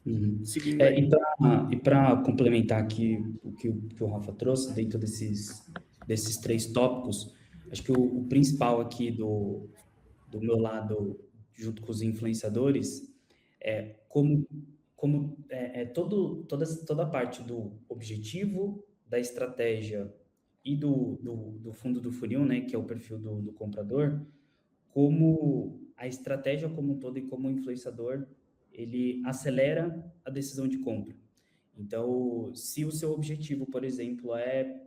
Uhum. Seguindo aí. E para complementar aqui o que o Rafa trouxe, dentro desses três tópicos, acho que o principal aqui do meu lado, junto com os influenciadores, é toda a parte do objetivo, da estratégia e do fundo do funil, né, que é o perfil do comprador, como a estratégia como um todo e como influenciador, ele acelera a decisão de compra. Então, se o seu objetivo, por exemplo, é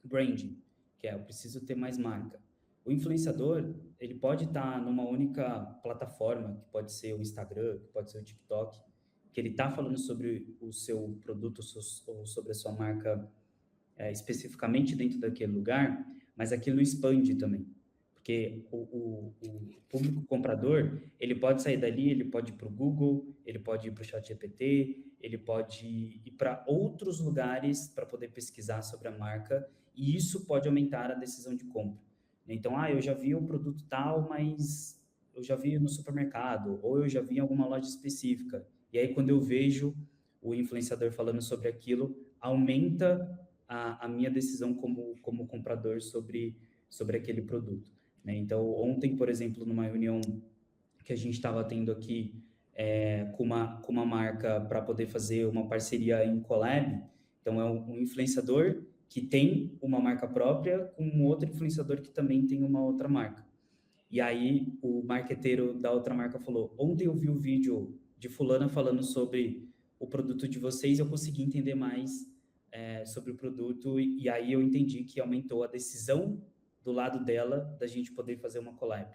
branding, que é eu preciso ter mais marca, o influenciador, ele pode estar numa única plataforma, que pode ser o Instagram, que pode ser o TikTok, que ele está falando sobre o seu produto ou sobre a sua marca especificamente dentro daquele lugar, mas aquilo expande também. Porque o público comprador, ele pode sair dali, ele pode ir para o Google, ele pode ir para o ChatGPT, ele pode ir para outros lugares para poder pesquisar sobre a marca, e isso pode aumentar a decisão de compra. Então, eu já vi o produto tal, mas eu já vi no supermercado, ou eu já vi em alguma loja específica. E aí, quando eu vejo o influenciador falando sobre aquilo, aumenta a minha decisão como comprador sobre aquele produto. Né? Então, ontem, por exemplo, numa reunião que a gente estava tendo aqui com uma marca para poder fazer uma parceria em collab, então é um influenciador que tem uma marca própria com um outro influenciador que também tem uma outra marca. E aí o marqueteiro da outra marca falou: ontem eu vi o vídeo de fulana falando sobre o produto de vocês, eu consegui entender mais sobre o produto e aí eu entendi que aumentou a decisão do lado dela da gente poder fazer uma collab.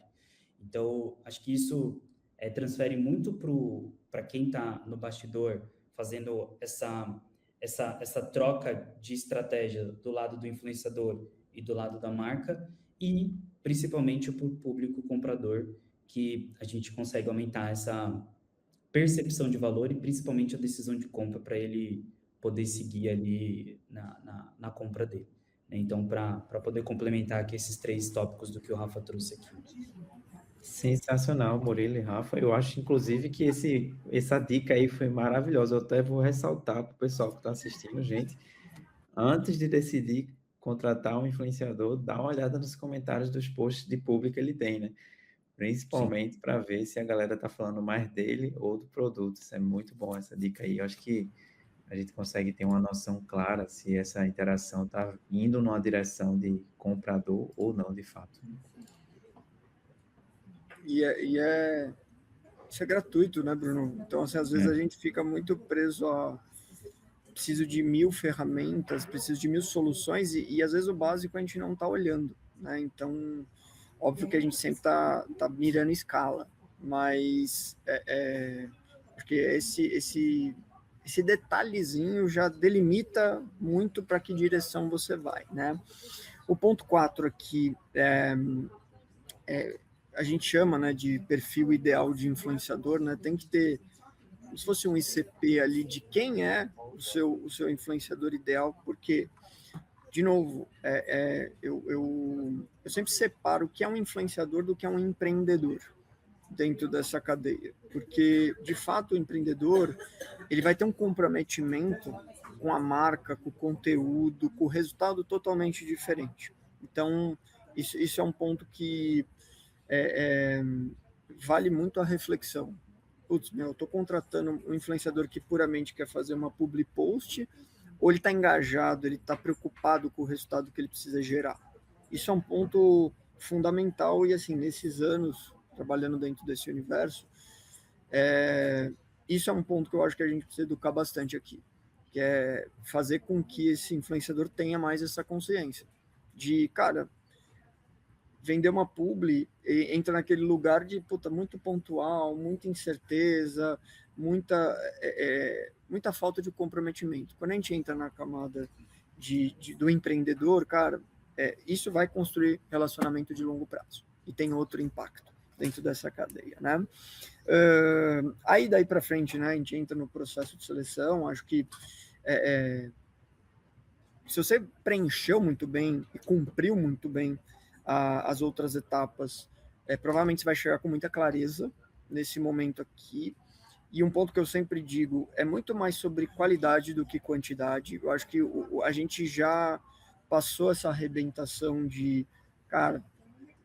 Então, acho que isso transfere muito para quem está no bastidor fazendo essa troca de estratégia do lado do influenciador e do lado da marca, e principalmente para o público comprador, que a gente consegue aumentar essa percepção de valor e principalmente a decisão de compra para ele poder seguir ali na compra dele. Então, para poder complementar aqui esses três tópicos do que o Rafa trouxe aqui. Sensacional, Murilo e Rafa. Eu acho, inclusive, que essa dica aí foi maravilhosa. Eu até vou ressaltar para o pessoal que está assistindo, gente. Antes de decidir contratar um influenciador, dá uma olhada nos comentários dos posts de público que ele tem, né? Principalmente para ver se a galera está falando mais dele ou do produto. Isso é muito bom, essa dica aí. Eu acho que a gente consegue ter uma noção clara se essa interação está indo numa direção de comprador ou não, de fato. Isso é gratuito, né, Bruno? Então, assim, às vezes a gente fica muito preso a preciso de 1000 ferramentas, preciso de 1000 soluções e às vezes o básico a gente não está olhando, né? Então, óbvio que a gente sempre tá mirando escala, mas porque esse detalhezinho já delimita muito para que direção você vai, né? O ponto 4 aqui a gente chama, né, de perfil ideal de influenciador, né? Tem que ter, como se fosse um ICP ali de quem é o seu influenciador ideal, porque, de novo, eu sempre separo o que é um influenciador do que é um empreendedor dentro dessa cadeia, porque, de fato, o empreendedor ele vai ter um comprometimento com a marca, com o conteúdo, com o resultado totalmente diferente. Então, isso é um ponto que vale muito a reflexão. Putz, eu estou contratando um influenciador que puramente quer fazer uma public post, ou ele está engajado, ele está preocupado com o resultado que ele precisa gerar. Isso é um ponto fundamental e, assim, nesses anos, trabalhando dentro desse universo, isso é um ponto que eu acho que a gente precisa educar bastante aqui, que é fazer com que esse influenciador tenha mais essa consciência de, cara, vender uma publi entra naquele lugar de muito pontual, muita incerteza, muita falta de comprometimento. Quando a gente entra na camada do empreendedor, cara, isso vai construir relacionamento de longo prazo e tem outro impacto dentro dessa cadeia, né? Aí daí para frente, né, a gente entra no processo de seleção. Acho que se você preencheu muito bem e cumpriu muito bem as outras etapas, provavelmente você vai chegar com muita clareza nesse momento aqui. E um ponto que eu sempre digo, é muito mais sobre qualidade do que quantidade. Eu acho que a gente já passou essa arrebentação de, cara,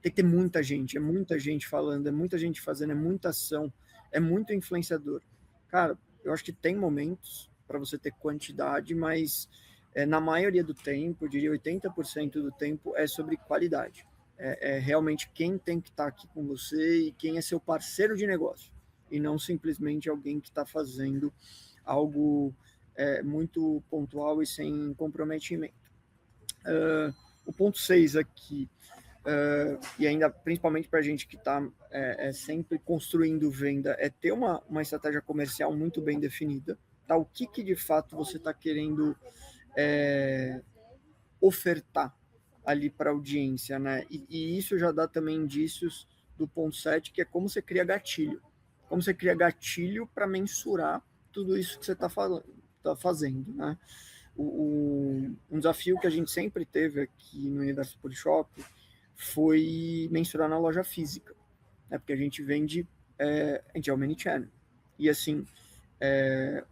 tem que ter muita gente, é muita gente falando, é muita gente fazendo, é muita ação, é muito influenciador. Cara, eu acho que tem momentos para você ter quantidade, mas na maioria do tempo, eu diria 80% do tempo, é sobre qualidade. É realmente quem tem que estar aqui com você e quem é seu parceiro de negócio. E não simplesmente alguém que está fazendo algo muito pontual e sem comprometimento. O ponto 6 aqui, e ainda principalmente para a gente que está sempre construindo venda, é ter uma estratégia comercial muito bem definida. Tá? O que de fato você está querendo ofertar ali para a audiência, né? E isso já dá também indícios do ponto 7, que é como você cria gatilho. Como você cria gatilho para mensurar tudo isso que você está fazendo, né? Um desafio que a gente sempre teve aqui no Universo Polishop foi mensurar na loja física, né? Porque a gente vende, a gente é omnichannel. E assim,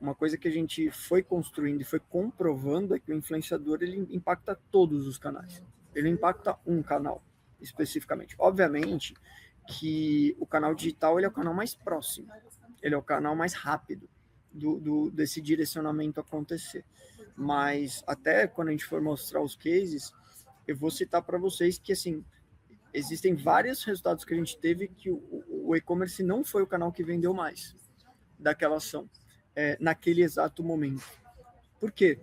uma coisa que a gente foi construindo e foi comprovando é que o influenciador ele impacta todos os canais. Ele impacta um canal especificamente. Obviamente que o canal digital ele é o canal mais próximo, ele é o canal mais rápido desse direcionamento acontecer. Mas até quando a gente for mostrar os cases, eu vou citar para vocês que assim existem vários resultados que a gente teve que o e-commerce não foi o canal que vendeu mais daquela ação naquele exato momento. Por quê?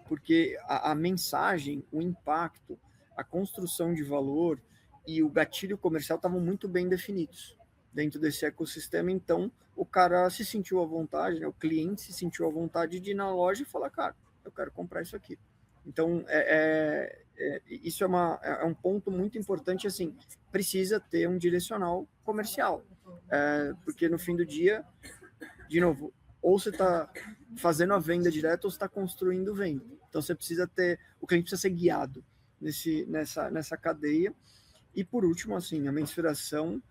Porque a mensagem, o impacto, a construção de valor e o gatilho comercial estavam muito bem definidos dentro desse ecossistema. Então, o cara se sentiu à vontade, né? O cliente se sentiu à vontade de ir na loja e falar, cara, eu quero comprar isso aqui. Então, isso é um ponto muito importante, assim, precisa ter um direcional comercial, porque no fim do dia, de novo, ou você está fazendo a venda direta ou você está construindo venda. Então, você precisa ter, o cliente precisa ser guiado nessa cadeia. E, por último, assim, a mensuração,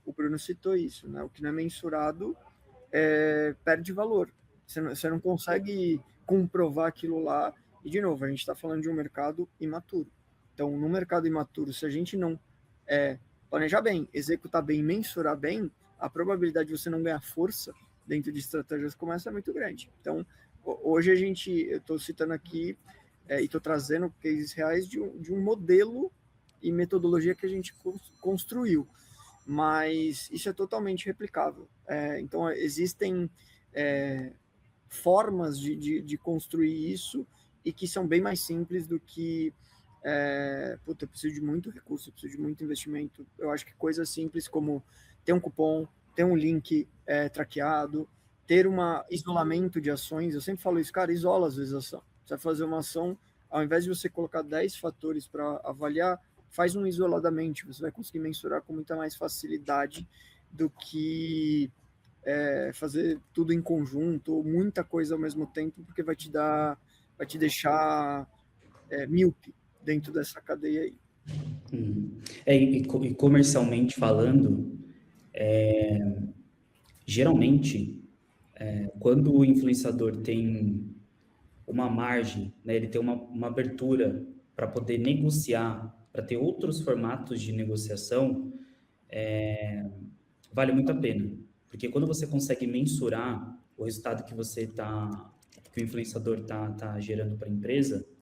o Bruno citou isso, né? O que não é mensurado perde valor. Você não consegue comprovar aquilo lá. E, de novo, a gente está falando de um mercado imaturo. Então, no mercado imaturo, se a gente não planejar bem, executar bem, mensurar bem, a probabilidade de você não ganhar força dentro de estratégias como essa é muito grande. Então, hoje eu estou citando aqui e estou trazendo cases reais de um modelo e metodologia que a gente construiu, mas isso é totalmente replicável. Então, existem formas de construir isso e que são bem mais simples do que eu preciso de muito recurso, eu preciso de muito investimento. Eu acho que coisas simples como ter um cupom, ter um link traqueado, ter um isolamento de ações. Eu sempre falo isso, cara, isola às vezes a ação. Você vai fazer uma ação, ao invés de você colocar 10 fatores para avaliar, faz um isoladamente. Você vai conseguir mensurar com muita mais facilidade do que fazer tudo em conjunto, ou muita coisa ao mesmo tempo, porque vai te deixar míope dentro dessa cadeia aí. E comercialmente falando, geralmente, quando o influenciador tem uma margem, né, ele tem uma abertura para poder negociar, para ter outros formatos de negociação, vale muito a pena. Porque quando você consegue mensurar o resultado que o influenciador está gerando para a empresa,